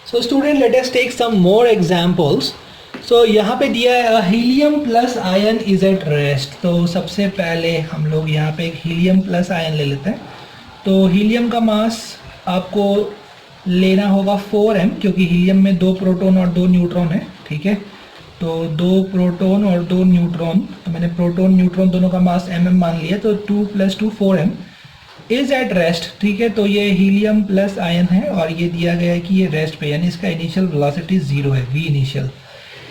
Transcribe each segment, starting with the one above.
So student, let us take some more examples. So यहाँ पे दिया है helium plus ion is at rest. तो सबसे पहले हम लोग यहाँ पे एक हीलियम प्लस आयन ले लेते हैं। तो हीलियम का मास आपको लेना होगा 4m, क्योंकि हीलियम में 2 प्रोटॉन और 2 न्यूट्रॉन है। ठीक है, तो 2 प्रोटॉन और 2 न्यूट्रॉन, तो मैंने प्रोटॉन न्यूट्रॉन दोनों का मास mm मान लिया। तो 2 + 2 4m इज एट रेस्ट। ठीक है, तो ये हीलियम प्लस आयन है और ये दिया गया है कि ये रेस्ट पे, यानी इसका इनिशियल वेलोसिटी 0 है, v इनिशियल।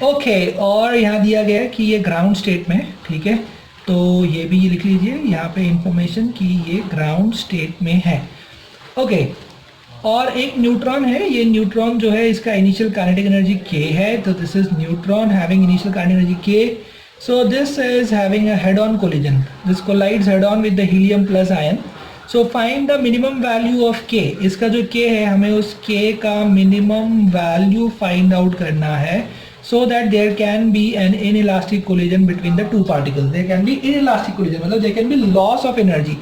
ओके, और यहाँ दिया गया है कि ये ग्राउंड स्टेट में है। ठीक है, तो ये भी लिख लीजिए यहाँ पे इंफॉर्मेशन कि ये ग्राउंड स्टेट में है। ओके, और एक न्यूट्रॉन है। ये न्यूट्रॉन जो है इसका इनिशियल काइनेटिक एनर्जी k है। तो this is neutron having initial kinetic energy k. So this is having a head-on collision. This collides head-on with the helium plus ion. So find the minimum value of k. इसका जो k है हमें उस k का minimum value find out करना है, so that there can be an inelastic collision between the two particles. There can be inelastic collision, मतलब there can be loss of energy.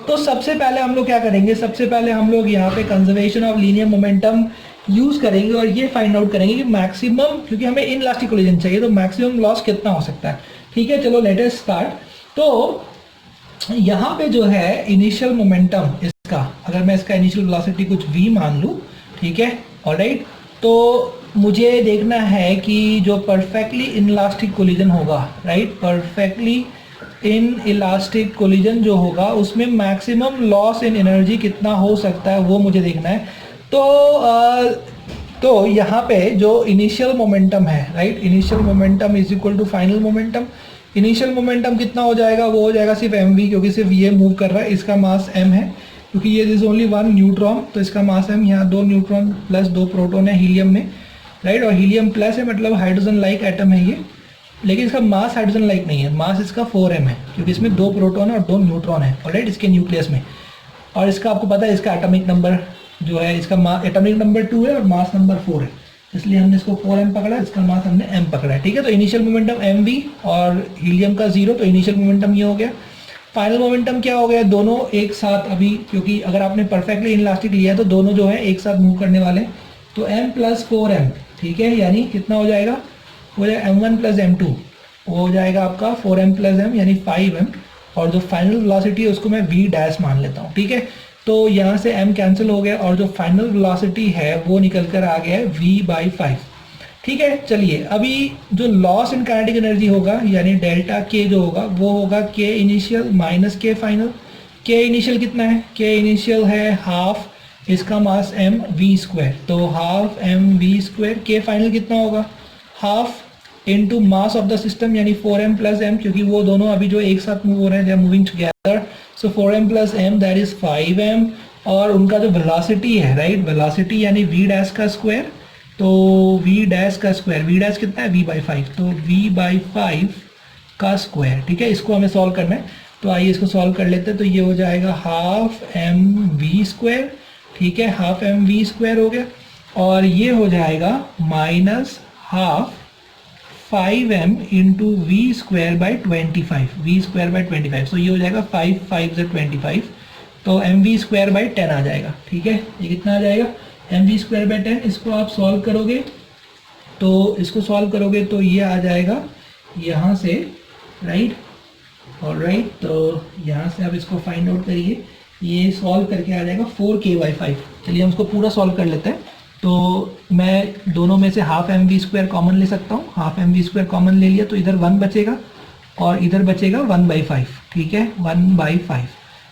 तो सबसे पहले हम लोग क्या करेंगे, सबसे पहले हम लोग यहाँ पे conservation of linear momentum use करेंगे और ये फाइंड आउट करेंगे कि मैक्सिमम, क्योंकि हमें इनइलास्टिक कोलिजन चाहिए, तो मैक्सिमम लॉस कितना हो सकता है। ठीक है, चलो लेट अस स्टार्ट। तो यहाँ पे जो है इनिशियल मोमेंटम इसका, अगर मैं इसका इनिशियल वेलोसिटी कुछ v मान लूँ, ठीक है, ऑलराइट, तो मुझे देखना है कि जो परफेक्टली इनइलास्टिक कोलिजन होगा, right, perfectly in elastic collision जो होगा उसमें मैक्सिमम लॉस इन एनर्जी कितना हो सकता है वो मुझे देखना है। तो यहाँ पे जो इनिशियल मोमेंटम है, right, initial momentum is equal to final momentum. Initial momentum कितना हो जाएगा, वो हो जाएगा सिर्फ mv, क्योंकि सिर्फ ये मूव कर रहा है, इसका मास m है, क्योंकि ये इज ओनली 1 न्यूट्रॉन, तो इसका मास m। यहाँ 2 न्यूट्रॉन प्लस 2 प्रोटॉन है हीलियम में, राइट, और हीलियम प्लस है मतलब हाइड्रोजन लाइक एटम है ये, लेकिन इसका मास हाइड्रोजन लाइक नहीं है, मास इसका 4m है, क्योंकि इसमें 2 प्रोटॉन और 2 न्यूट्रॉन है, ऑलराइट, इसके न्यूक्लियस में। और इसका आपको पता है इसका एटॉमिक नंबर जो है, इसका एटॉमिक नंबर 2 है और मास नंबर 4 है, इसलिए हमने इसको 4m पकड़ा, इसका मास हमने m पकड़ा है। ठीक है, तो इनिशियल मोमेंटम mv और हीलियम का 0, तो इनिशियल मोमेंटम ये हो गया। फाइनल मोमेंटम क्या हो गया, दोनों एक साथ अभी, क्योंकि अगर आपने परफेक्टली इनइलास्टिक लिया है तो दोनों जो है एक साथ मूव करने वाले हैं, तो m + 4m, ठीक है, यानी कितना हो जाएगा, हो जाएगा m1 + m2, वो हो जाएगा आपका 4m + m यानी 5m, और जो फाइनल वेलोसिटी है उसको मैं v डैश मान लेता हूँ। ठीक है, तो यहाँ से m कैंसिल हो गया और जो फाइनल वेलोसिटी है वो निकल कर आ गया है v/5। ठीक है, चलिए अभी जो लॉस इन काइनेटिक एनर्जी होगा यानी डेल्टा k जो होगा वो होगा k initial minus k final. k initial कितना है, k इनिशियल है हाफ, इसका मास m v², तो half m v²। k final कितना होगा, half into mass of the system यानी 4m + m, क्योंकि वो दोनों अभी जो एक साथ मूव हो रहे हैं, they are moving together, so 4m + m that is 5m। और उनका जो वेलोसिटी है, राइट, वेलोसिटी यानी v डैश का स्क्वायर, तो v डैश का स्क्वायर, v डैश कितना है v/5, तो v/5 का स्क्वायर। ठीक है, इसको हमें सॉल्व करना है, तो आइए इसको सॉल्व कर लेते हैं। तो ये हो जाएगा हाफ mv², ठीक है, हाफ mv² हो गया, और ये हो जाएगा minus half 5m into v²/25, v²/25, तो ये हो जाएगा 5 × 5 = 25, तो mv²/10 आ जाएगा। ठीक है, ये कितना आ जाएगा, mv²/10। इसको आप सॉल्व करोगे, तो इसको सॉल्व करोगे तो ये आ जाएगा यहाँ से, राइट, ऑलराइट, तो यहाँ से आप इसको फाइंड आउट करिए, ये सॉल्व करके आ जाएगा 4k/5। चलिए हम इसको पूरा सॉल्व कर लेते हैं। तो मैं दोनों में से हाफ mv² कॉमन ले सकता हूँ, हाफ mv² कॉमन ले लिया तो इधर 1 बचेगा और इधर बचेगा 1/5। ठीक है, 1/5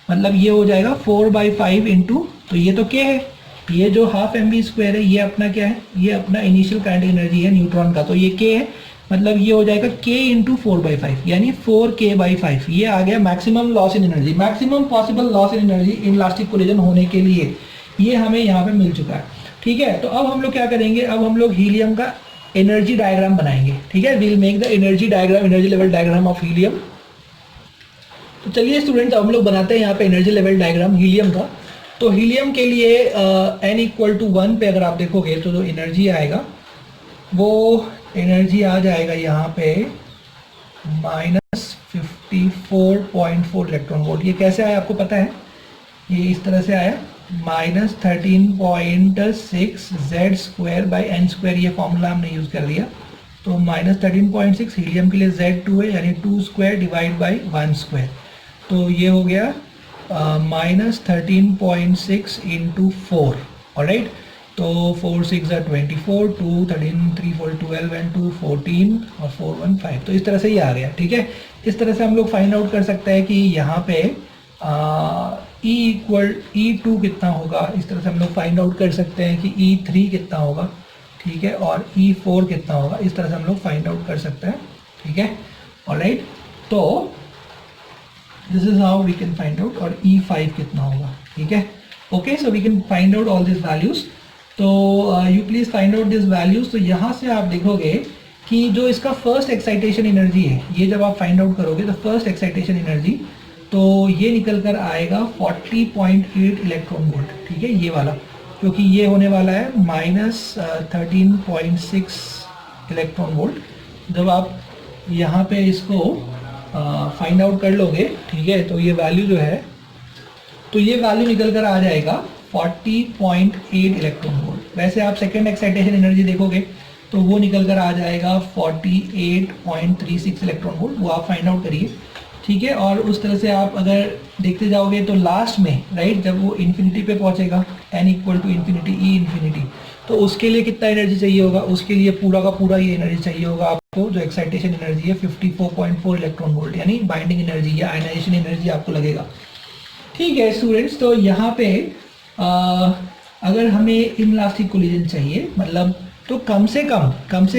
मतलब ये हो जाएगा 4/5 इंटू, तो ये तो k है, ये जो हाफ mv² है ये अपना क्या है, ये अपना इनिशियल काइनेटिक एनर्जी है न्यूट्रॉन का, तो ये k है, मतलब ये हो जाएगा k इंटू 4/5 यानी 4k/5। ये आ गया maximum loss in energy, maximum possible loss in energy in elastic collision होने के लिए, ये हमें यहाँ पे मिल चुका है। ठीक है, तो अब हम लोग क्या करेंगे, अब हम लोग हीलियम का एनर्जी डायग्राम बनाएंगे। ठीक है, we'll make the energy diagram, energy level diagram of helium. तो चलिए स्टूडेंट हम लोग बनाते हैं यहाँ पे एनर्जी लेवल डायग्राम हीलियम का। तो हीलियम के लिए n = 1 पे अगर आप देखोगे तो जो एनर्जी आएगा वो एनर्जी आ जाएगा यहाँ पे -54.4 इलेक्ट्रॉन वोल्ट। ये कैसे आया आपको पता है, ये इस तरह से आया, -13.6 Z square by N square, ये फॉर्मूला हमने यूज़ कर लिया। तो -13.6 हीलियम के लिए Z2 है, यानी 2 स्क्वायर डिवाइड बाई 1 स्क्वायर, तो ये हो गया -13.6 इंटू 4। ऑलराइट, तो 4 6 24, 2 13 3 4 12 एंड 2 14 और 4 1 5। तो इस तरह से ये आ गया। ठीक है, इस तरह से हम लोग फाइंड आउट कर सकते हैं कि यहाँ पे E2 कितना होगा। इस तरह से हम लोग फाइंड आउट कर सकते हैं कि E3 कितना होगा। ठीक है, और E4 कितना होगा। इस तरह से हम लोग फाइंड आउट कर सकते हैं। ठीक है, ऑलराइट, तो this is how we can find out. और E5 कितना होगा। ठीक है, okay, so we can find out all this values. तो you please find out this values. तो यहाँ से आप देखोगे कि जो इसका फर्स्ट एक्साइटेशन एनर्जी है, ये जब आप फाइंड आउट करोगे तो फर्स्ट एक्साइटेशन एनर्जी, तो ये निकल कर आएगा 40.8 इलेक्ट्रॉन वोल्ट। ठीक है, ये वाला, क्योंकि ये होने वाला है -13.6 इलेक्ट्रॉन वोल्ट। जब आप यहाँ पे इसको फाइंड आउट कर लोगे, ठीक है, तो ये वैल्यू जो है, तो ये वैल्यू निकल कर आ जाएगा 40.8 इलेक्ट्रॉन वोल्ट। वैसे आप सेकेंड एक्साइटेशन एनर्जी देखोगे तो वो निकल कर आ जाएगा 48.36 इलेक्ट्रॉन वोल्ट। वो आप फाइंड आउट करिए। ठीक है, और उस तरह से आप अगर देखते जाओगे तो लास्ट में, राइट, जब वो इन्फिनिटी पे पहुंचेगा, n equal to infinity, E infinity, तो उसके लिए कितना एनर्जी चाहिए होगा। उसके लिए पूरा का पूरा ये एनर्जी चाहिए होगा आपको, जो एक्साइटेशन एनर्जी है 54.4 इलेक्ट्रॉन वोल्ट, यानी बाइंडिंग एनर्जी या आयनाइजेशन एनर्जी आपको लगेगा। ठीक है स्टूडेंट्स, तो यहाँ पे अगर हमें इनइलास्टिक कोलिजन चाहिए, मतलब तो कम से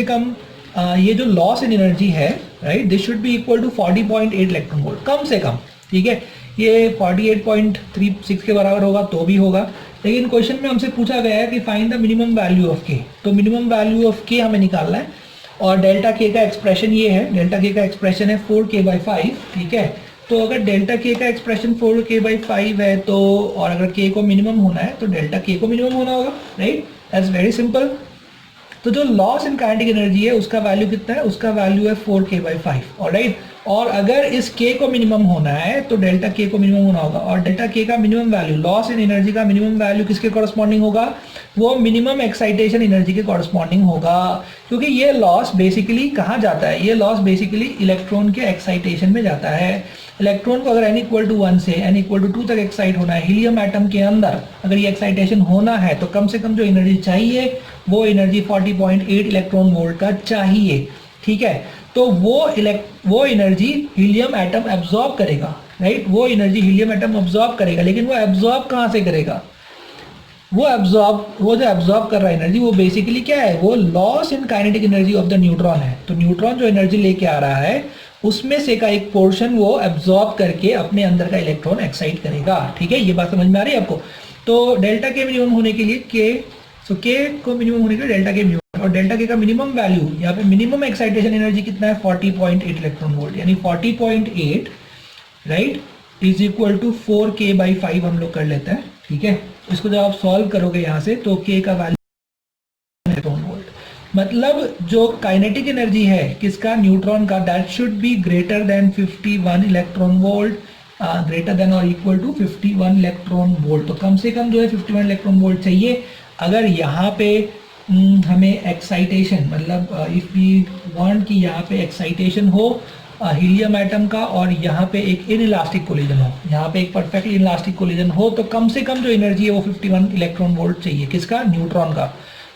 कम ये जो लॉस इन एनर्जी है, right, this should be equal to 40.8 electron volt, कम से कम। ठीक है, ये 48.36 के बराबर होगा तो भी होगा, लेकिन क्वेश्चन में हमसे पूछा गया है कि find the minimum value of के। तो मिनिमम वैल्यू ऑफ के हमें निकालना है, और डेल्टा के का एक्सप्रेशन ये है। डेल्टा के का एक्सप्रेशन है 4k/5। ठीक है, तो अगर डेल्टा के का एक्सप्रेशन 4k/5 है, तो और अगर के को मिनिमम होना है तो डेल्टा के को मिनिमम होना होगा, राइट, दैट्स वेरी सिंपल। तो जो लॉस इन काइनेटिक एनर्जी है उसका वैल्यू कितना है, उसका वैल्यू है 4k/5। ऑलराइट, और अगर इस k को मिनिमम होना है तो डेल्टा k को मिनिमम होना होगा, और डेल्टा k का minimum value, loss in energy का मिनिमम वैल्यू किसके कॉरस्पॉन्डिंग होगा, वो मिनिमम एक्साइटेशन एनर्जी के कॉरस्पॉन्डिंग होगा। क्योंकि ये लॉस बेसिकली कहाँ जाता है, ये लॉस बेसिकली इलेक्ट्रॉन के एक्साइटेशन में जाता है। इलेक्ट्रॉन को अगर n इक्वल टू 1 से n इक्वल टू 2 तक एक्साइट होना है, हीलियम एटम के अंदर अगर ये एक्साइटेशन होना है, तो कम से कम जो एनर्जी चाहिए वो एनर्जी 40.8 इलेक्ट्रॉन वोल्ट का चाहिए। ठीक है, तो वो एनर्जी हीलियम एटम एब्जॉर्ब करेगा, राइट, वो एनर्जी हीलियम एटम एब्जॉर्ब करेगा, लेकिन वो एब्जॉर्ब कहाँ से करेगा, वो जो एब्जॉर्ब कर रहा है एनर्जी, वो बेसिकली क्या है, वो loss in kinetic energy of the neutron है। तो न्यूट्रॉन जो एनर्जी लेके आ रहा है उसमें से का एक पोर्शन वो एब्जॉर्ब करके अपने अंदर का इलेक्ट्रॉन एक्साइट करेगा। ठीक है, ये बात समझ में आ रही है आपको। तो डेल्टा के मिनिमम होने के लिए के को मिनिमम होने के लिए डेल्टा के मिनिमम, और डेल्टा के का मिनिमम वैल्यू यहाँ पे मिनिमम एक्साइटेशन एनर्जी कितना है 40.8 इलेक्ट्रॉन वोल्ट, यानी 40.8, right, is equal to 4k/5 हम लोग कर लेते हैं। ठीक है, इसको जब आप सॉल्व करोगे यहाँ से तो k का वैल्यू इलेक्ट्रॉन वोल्ट, मतलब जो काइनेटिक एनर्जी है किसका, न्यूट्रॉन का, that should be greater than 51 electron volt, greater than और इक्वल टू 51 इलेक्ट्रॉन वोल्ट। तो कम से कम जो है 51 इलेक्ट्रॉन वोल्ट चाहिए। अगर यहाँ पे हमें एक्साइटेशन, मतलब इफ वी वांट कि यहाँ पे एक्साइटेशन हो हीलियम एटम का, और यहाँ पे एक इनइलास्टिक कोलिजन हो, यहाँ पे एक परफेक्टली इनइलास्टिक कोलिजन हो, तो कम से कम जो एनर्जी है वो 51 इलेक्ट्रॉन वोल्ट चाहिए। किसका, न्यूट्रॉन का।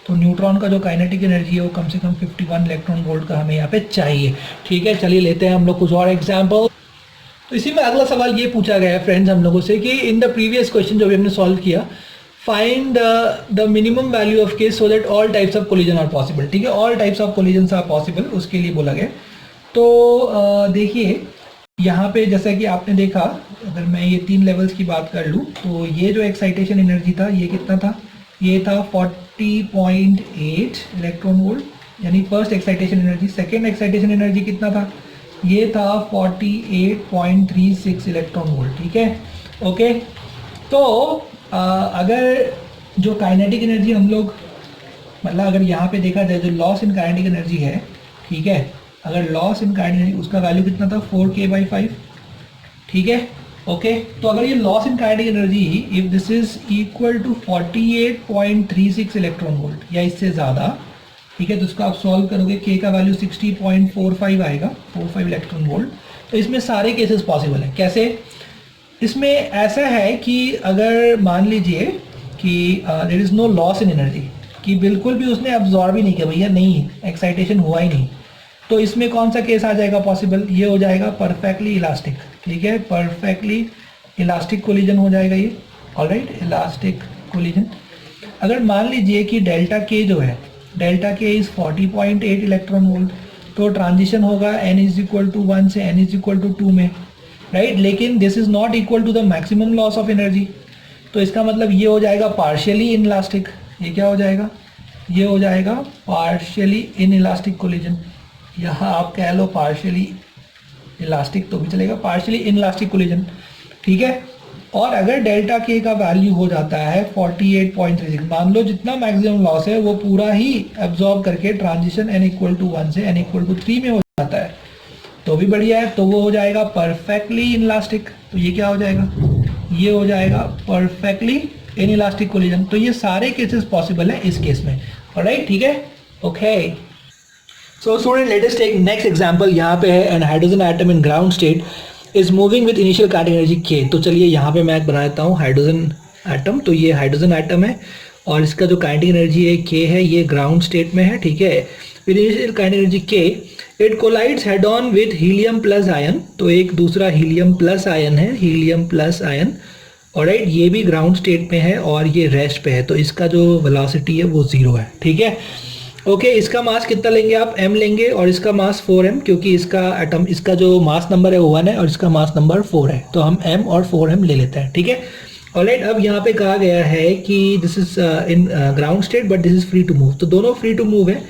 तो न्यूट्रॉन का जो काइनेटिक एनर्जी है वो कम से कम 51 इलेक्ट्रॉन वोल्ट का हमें यहाँ पे चाहिए। ठीक है, चलिए लेते हैं हम लोग कुछ और एग्जाम्पल। तो इसी में अगला सवाल ये पूछा गया है फ्रेंड्स हम लोगों से कि इन द प्रीवियस क्वेश्चन जो भी हमने सॉल्व किया, find the minimum value of K so that all types of collision are possible. ठीक है, all types of collision are possible, उसके लिए बोला गया। तो देखिए यहाँ पे जैसा कि आपने देखा, अगर मैं ये 3 लेवल्स की बात कर लूँ, तो ये जो एक्साइटेशन एनर्जी था ये कितना था, ये था 40.8 इलेक्ट्रॉन वोल्ट, यानी first excitation energy. Second excitation energy कितना था, ये था 48.36 इलेक्ट्रॉन वोल्ट। ठीक है, ओके, तो अगर जो काइनेटिक एनर्जी हम लोग, मतलब अगर यहाँ पे देखा जाए जो लॉस इन काइनेटिक एनर्जी है, ठीक है, अगर लॉस इन काइनेटिक एनर्जी उसका वैल्यू कितना था 4k/5। ठीक है, ओके तो अगर ये loss in kinetic energy if this is equal to 48.36 electron volt या इससे ज़्यादा, ठीक है, तो उसको आप सॉल्व करोगे, के का वैल्यू 60.45 आएगा, 45 इलेक्ट्रॉन वोल्ट। तो इसमें सारे केसेस पॉसिबल हैं। कैसे? इसमें ऐसा है कि अगर मान लीजिए कि there is no loss in energy, कि बिल्कुल भी उसने अब्जॉर्ब ही नहीं किया, भैया नहीं एक्साइटेशन हुआ ही नहीं, तो इसमें कौन सा केस आ जाएगा पॉसिबल? ये हो जाएगा परफेक्टली इलास्टिक, ठीक है, परफेक्टली इलास्टिक कोलिजन हो जाएगा ये, ऑलराइट, इलास्टिक कोलिजन। अगर मान लीजिए कि डेल्टा के जो है, डेल्टा के इज 40.8 इलेक्ट्रॉन वोल्ट, तो ट्रांजिशन होगा n इज इक्वल टू 1 से n इज इक्वल टू 2 में, राइट, लेकिन this is not equal to the maximum loss of energy, तो इसका मतलब ये हो जाएगा पार्शियली इन इलास्टिक। ये क्या हो जाएगा? ये हो जाएगा पार्शियली इन इलास्टिक कोलिजन, यहाँ आप कह लो पार्शियली इलास्टिक तो भी चलेगा, पार्शियली इन इलास्टिक कोलिजन, ठीक है। और अगर डेल्टा के का वैल्यू हो जाता है 48.36, मान लो जितना मैक्सिमम लॉस है वो पूरा ही एब्जॉर्ब करके ट्रांजिशन n इक्वल टू 1 से n इक्वल टू 3 में हो जाता है, तो भी बढ़िया है, तो वो हो जाएगा परफेक्टली इन इलास्टिक। तो ये क्या हो जाएगा? ये हो जाएगा परफेक्टली इन इलास्टिक कोलिजन। तो ये सारे केसेस पॉसिबल है इस केस में, ऑलराइट, ठीक है, okay. So student let us take next example. यहाँ पे है an hydrogen atom in ground state is moving with initial kinetic energy K. तो चलिए यहाँ पे मैं बना देता हूँ हाइड्रोजन एटम। तो ये हाइड्रोजन एटम है और इसका जो काइनेटिक एनर्जी है के है, ये ग्राउंड स्टेट में है, ठीक है। Initial kinetic energy K, it collides head on with helium plus ion. तो एक दूसरा हीलियम प्लस आयन है, हीलियम प्लस आयन, ऑलराइट, ये भी ग्राउंड स्टेट में है और ये रेस्ट पे है, तो इसका जो वेलोसिटी है वो 0 है, ठीक है, ओके। इसका मास कितना लेंगे आप? m लेंगे और इसका मास 4m, क्योंकि इसका एटम, इसका जो मास नंबर है वो 1 है और इसका मास नंबर 4 है, तो हम m और 4m ले लेते हैं, ठीक है, ऑलराइट। अब यहाँ पे कहा गया है कि this is in ground state but this is free to move, तो दोनों फ्री टू मूव है।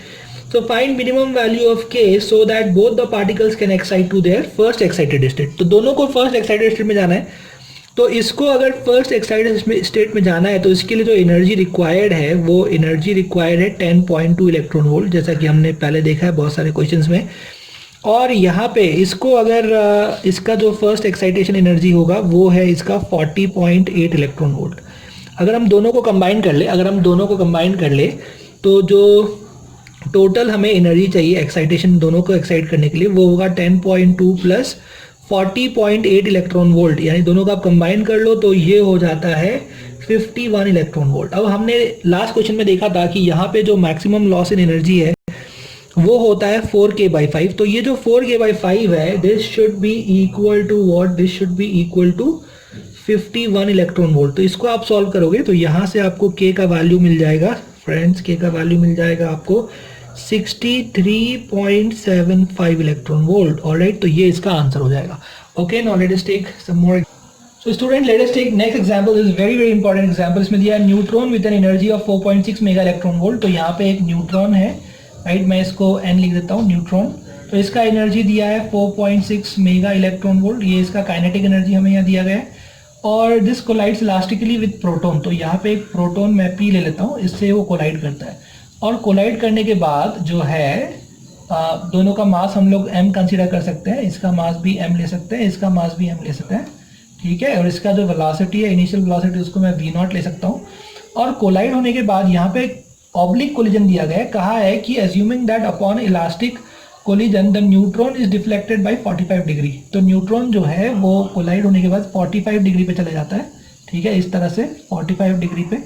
So find minimum value of k so that both the particles can excite to their first excited state. तो दोनों को first excited state में जाना है, तो इसको अगर फर्स्ट एक्साइटेड स्टेट में जाना है तो इसके लिए जो एनर्जी रिक्वायर्ड है वो एनर्जी रिक्वायर्ड है 10.2 इलेक्ट्रॉन वोल्ट, जैसा कि हमने पहले देखा है बहुत सारे क्वेश्चंस में। और यहाँ पे इसको अगर इसका जो फर्स्ट एक्साइटेशन एनर्जी होगा वो है इसका 40.8 इलेक्ट्रॉन वोल्ट। अगर हम दोनों को कंबाइन कर ले तो जो टोटल हमें एनर्जी चाहिए एक्साइटेशन दोनों को एक्साइट करने के लिए वो होगा 10.2 प्लस 40.8 इलेक्ट्रॉन वोल्ट, यानी दोनों का आप कंबाइन कर लो तो ये हो जाता है 51 इलेक्ट्रॉन वोल्ट। अब हमने लास्ट क्वेश्चन में देखा था कि यहाँ पे जो मैक्सिमम लॉस इन एनर्जी है वो होता है 4k/5, तो ये जो 4k/5 है this should be equal to what? This should be equal to 51 electron volt. तो इसको आप सॉल्व करोगे तो यहाँ से आपको k का वैल्यू मिल जाएगा फ्रेंड्स, k का वैल्यू मिल जाएगा आपको 63.75 इलेक्ट्रॉन वोल्ट, ऑलराइट, तो ये इसका आंसर हो जाएगा, okay. Now let us take some more. So student let us take next example, this is very very important example. इसमें दिया है neutron with an energy of 4.6 mega electron volt. तो यहाँ पे एक न्यूट्रॉन है, राइट, मैं इसको n लिख देता हूँ, न्यूट्रॉन। तो इसका एनर्जी दिया है 4.6 मेगा इलेक्ट्रॉन वोल्ट, ये इसका काइनेटिक एनर्जी हमें यहाँ दिया गया है। और this collides elastically with proton, तो यहाँ पे एक प्रोटॉन मैं p ले लेता हूँ, इससे वो कोलाइड करता है और कोलाइड करने के बाद जो है दोनों का मास हम लोग m कंसीडर कर सकते हैं, इसका मास भी m ले सकते हैं, इसका मास भी m ले सकते हैं, ठीक है। और इसका जो वेलोसिटी है, इनिशियल वेलोसिटी, उसको मैं v0 ले सकता हूँ। और कोलाइड होने के बाद यहाँ पे ऑब्लिक कोलिजन दिया गया है, कहा है कि assuming that upon elastic collision the neutron is deflected by 45 degree. तो न्यूट्रॉन जो है वो कोलाइड होने के बाद 45 डिग्री पे चला जाता है, ठीक है, इस तरह से 45 डिग्री पे,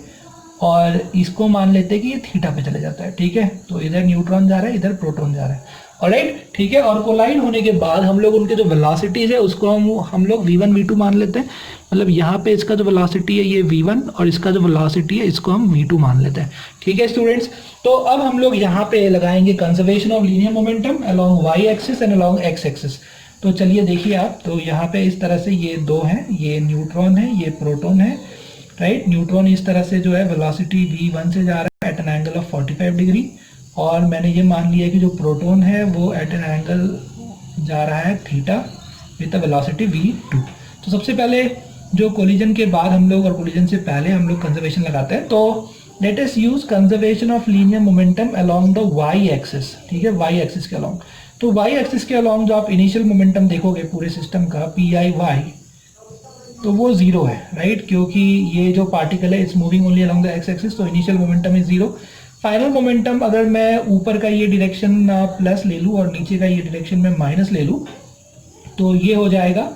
और इसको मान लेते हैं कि ये थीटा पे चले जाता है, ठीक है। तो इधर न्यूट्रॉन जा रहा है, इधर प्रोटॉन जा रहा है, ऑलराइट, ठीक है। और कोलाइड होने के बाद हम लोग उनके जो वेलोसिटीज है उसको हम लोग v1 v2 मान लेते हैं, मतलब यहाँ पे इसका जो वेलोसिटी है ये v1 और इसका जो वेलोसिटी है इसको हम v2 मान लेते हैं, ठीक है स्टूडेंट्स। तो अब हम लोग यहाँ पे लगाएंगे conservation of linear momentum along y axis and along x axis. तो चलिए देखिए आप, तो यहाँ पे इस तरह से ये दो हैं, ये न्यूट्रॉन है, ये प्रोटॉन है, राइट। न्यूट्रॉन इस तरह से जो है वेलोसिटी v1 से जा रहा है at an angle of 45 degree, और मैंने ये मान लिया कि जो प्रोटॉन है वो एट एन एंगल जा रहा है theta with the velocity v2। तो सबसे पहले जो कोलिजन के बाद हम लोग और कोलिजन से पहले हम लोग कंजर्वेशन लगाते हैं, तो let us use conservation of linear momentum along the y axis, ठीक है, y एक्सिस के अलोंग। तो y एक्सिस के अलोंग जो आप इनिशियल मोमेंटम देखोगे पूरे सिस्टम का, py y, तो वो ज़ीरो है, राइट, क्योंकि ये जो पार्टिकल है it's moving only along the X axis, तो initial momentum is zero. Final momentum अगर मैं ऊपर का ये डायरेक्शन प्लस ले लूँ और नीचे का ये डायरेक्शन में माइनस ले लूँ, तो ये हो जाएगा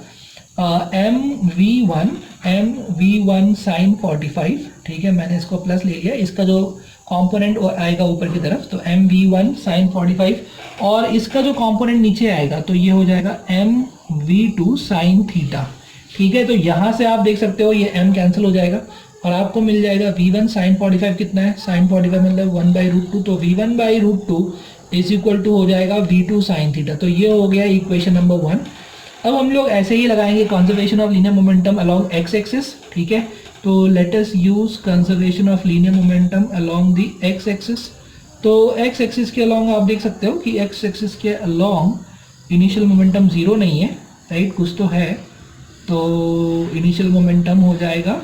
mv1 साइन 45, ठीक है, मैंने इसको प्लस ले लिया, इसका जो कंपोनेंट आएगा ऊपर की तरफ तो mv1 साइन 45, और इसका जो कंपोनेंट नीचे आएगा तो ये हो जाएगा mv2 साइन थीटा, ठीक है। तो यहाँ से आप देख सकते हो ये m कैंसिल हो जाएगा और आपको मिल जाएगा v1 साइन 45 कितना है, साइन 45 मतलब 1/√2, तो v1/√2 इज इक्वल टू हो जाएगा v2 साइन थीटा। तो ये हो गया इक्वेशन नंबर 1। अब हम लोग ऐसे ही लगाएंगे conservation of linear momentum along x axis, ठीक है। तो let us use conservation of linear momentum along the X axis. तो एक्स एक्सिस के अलोंग आप देख सकते हो कि एक्स एक्सिस के अलोंग इनिशियल मोमेंटम ज़ीरो नहीं है, राइट, कुछ तो है। तो इनिशियल मोमेंटम हो जाएगा,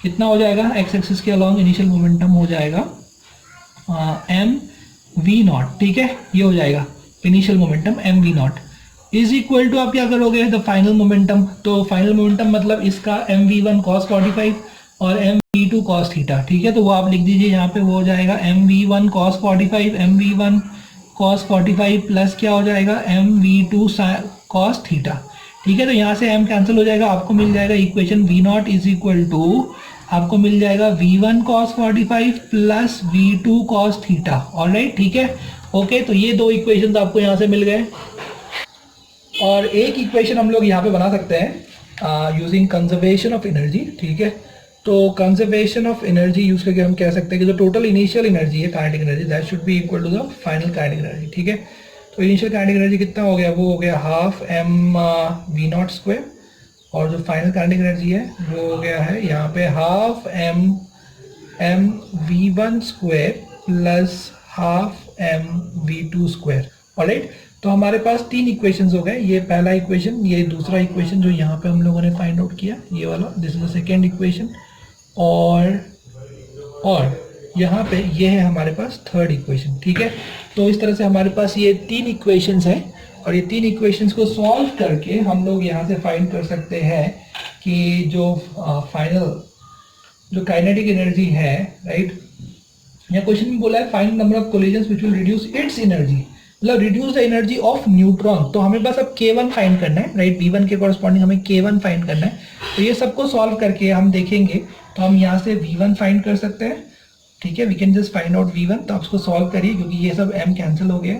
कितना हो जाएगा, एक्स एक्सिस के अलोंग इनिशियल मोमेंटम हो जाएगा एम वी नॉट, ठीक है, ये हो जाएगा initial momentum M V naught is equal to, आप क्या करोगे, द फाइनल मोमेंटम। तो फाइनल मोमेंटम मतलब इसका एम वी वन कॉस 45 और M V two cos theta, ठीक है, तो वो आप लिख दीजिए यहाँ पे, वो हो जाएगा M V one cos 45, M V one cos 45 plus क्या हो जाएगा M V two cos theta, ठीक है। तो यहाँ से m कैंसिल हो जाएगा, आपको मिल जाएगा equation V naught is equal to, आपको मिल जाएगा v1 cos 45 plus v2 cos theta, alright, ठीक है, ओके। तो ये दो इक्वेशन आपको यहाँ से मिल गए और एक इक्वेशन हम लोग यहाँ पे बना सकते हैं यूजिंग कंजर्वेशन ऑफ एनर्जी, ठीक है। तो कंजर्वेशन ऑफ एनर्जी यूज करके हम कह सकते हैं कि जो टोटल इनिशियल एनर्जी है kinetic energy that should be equal to the final kinetic energy, ठीक है। तो इनिशियल काइनेटिक एनर्जी कितना हो गया, वो हो गया half M V naught square, और जो फाइनल काइनेटिक एनर्जी है वो हो गया है यहाँ पे half M V one square plus half M V two square, alright. तो हमारे पास तीन इक्वेशंस हो गए, ये पहला इक्वेशन, ये दूसरा इक्वेशन जो यहाँ पे हम लोगों ने फाइंड आउट किया ये वाला, this is the second equation, और यहाँ पे ये है हमारे पास थर्ड इक्वेशन, ठीक है। तो इस तरह से हमारे पास ये तीन इक्वेशंस हैं और ये तीन इक्वेशंस को सॉल्व करके हम लोग यहाँ से फाइंड कर सकते हैं कि जो फाइनल जो काइनेटिक एनर्जी है, राइट, यहाँ क्वेश्चन में बोला है find number of collisions which will reduce its energy, मतलब reduce the energy of neutron. तो हमें बस अब k1 फाइंड करना है, राइट, v1 के कॉरस्पॉन्डिंग हमें k1 फाइंड करना है। तो ये सबको सॉल्व करके हम देखेंगे, तो हम यहाँ से v1 फाइंड कर सकते हैं, ठीक है, we can just find out v1। तो आप उसको सॉल्व करिए क्योंकि ये सब m कैंसिल हो गया,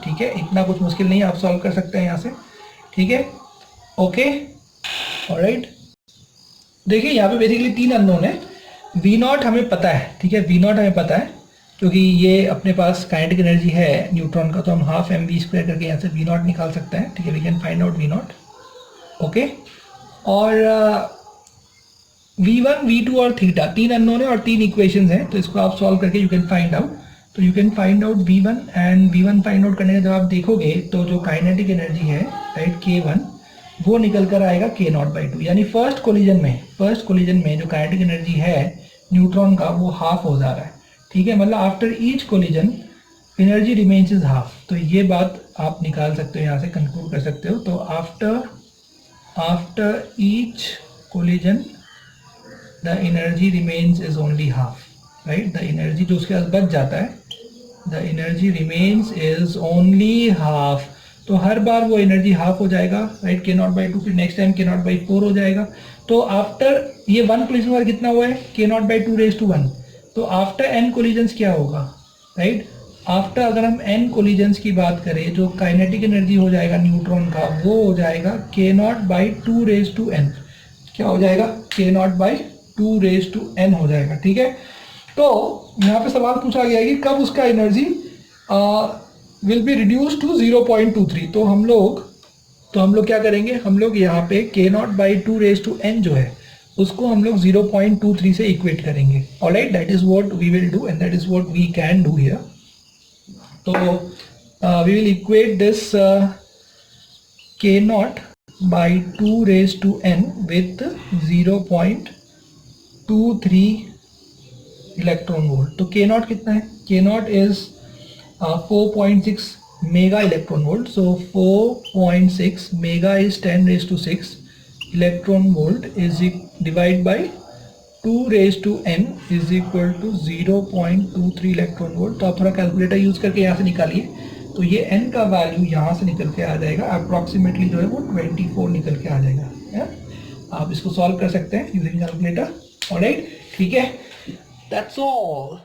ठीक है, इतना कुछ मुश्किल नहीं है, आप सॉल्व कर सकते हैं यहाँ से, ठीक है, ओके, ऑलराइट। देखिए यहाँ पे बेसिकली तीन अननोन है, वी नॉट हमें पता है, ठीक है, वी नॉट हमें पता है क्योंकि ये अपने पास काइनेटिक एनर्जी है न्यूट्रॉन का, तो हम हाफ एम वी स्क्वायर करके यहाँ से वी नॉट निकाल सकते हैं, ठीक है, we can find out we not, okay. और v1 v2 और थीटा तीन अननोन है और तीन इक्वेशंस हैं, तो इसको आप सॉल्व करके यू कैन फाइंड आउट। तो you can find out v1 and v1 find out करने के जब आप देखोगे तो जो काइनेटिक एनर्जी है, राइट, k1 वो निकल कर आएगा k0/2, यानी फर्स्ट कोलिजन में जो काइनेटिक एनर्जी है न्यूट्रॉन का वो हाफ हो जा रहा है, ठीक है, मतलब after each collision energy remains is half. तो ये बात आप निकाल सकते हो, यहाँ से कंक्लूड कर सकते हो। तो after each collision the energy remains is only half, right, the energy जो उसके पास बच जाता है, the energy remains is only half. तो हर बार वो एनर्जी हाफ हो जाएगा, राइट, k0/2, फिर नेक्स्ट टाइम k0/4 हो जाएगा। तो आफ्टर ये 1 कोलिजन पर कितना हुआ है, k0/2⁻1। तो आफ्टर n कोलिजन्स क्या होगा, राइट, आफ्टर अगर हम n कोलिजन्स की बात करें, जो काइनेटिक एनर्जी हो जाएगा न्यूट्रॉन का वो हो जाएगा k0/2⁻n, क्या हो जाएगा, k0/2⁻n हो जाएगा, ठीक है। तो यहाँ पे सवाल पूछा गया है कि कब उसका energy will be reduce to 0.23। तो हम लोग क्या करेंगे, हम लोग यहाँ पे k0/2⁻n जो है उसको हम लोग 0.23 से इक्वेट करेंगे, alright, that is what we will do and that is what we can do here. तो we will equate this k0/2⁻n with 0.23 electron volt. तो k0 कितना है, k0 is 4.6 mega electron volt. So 4.6 mega is 10⁻⁶, electron volt is divide by 2⁻n is equal to 0.23 electron volt. तो आप थोड़ा calculator use करके यहाँ से निकालिए, तो ये n का वैल्यू यहाँ से निकल के आ जाएगा अप्रोक्सीमेटली जो है वो 24 निकल के आ जाएगा है? आप इसको सॉल्व कर सकते हैं यूजिंग कैलकुलेटर। ऑलराइट, ठीक है, दैट्स ऑल।